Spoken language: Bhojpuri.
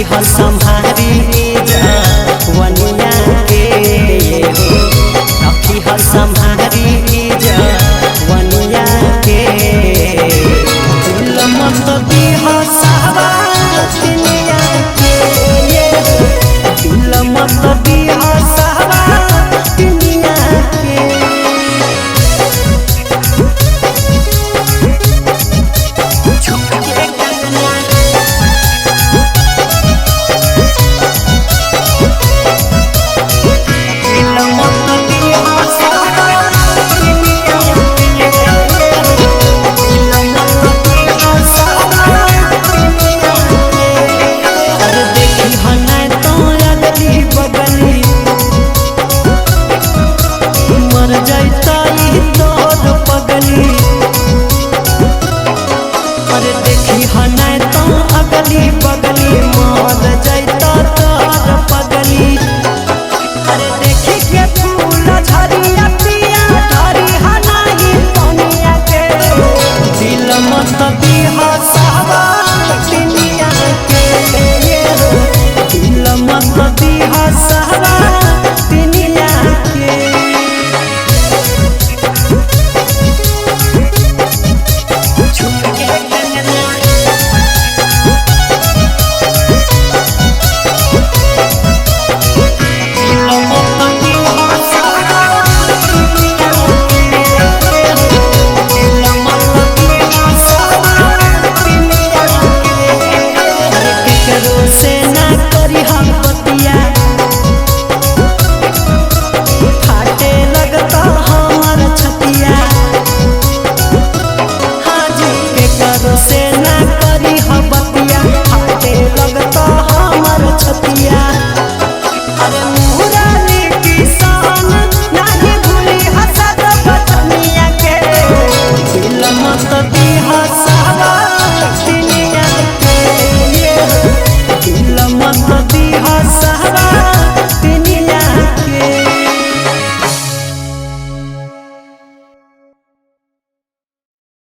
हर संहारी वनिया के रखी हर संहारी वनिया के दिल मत दिह सावा दुनिया के दिल मत दिह सावा दुनिया के अगली बगली मर जैता तोर पगली अरे देखी के फूल झरिया पिया धरी हनाई पनिया के दिल मत दिह सावा दुनिया के दिल मत दिह सावा दुनिया के से ना करी हम बतिया फाटे लगता हमर छतिया हाँ जी के करो से ना करी हम बतिया फाटे लगता हमर छतिया अरे मुरारी किसान नाही भूली हसद बचनिया के दिल मत दिह सावा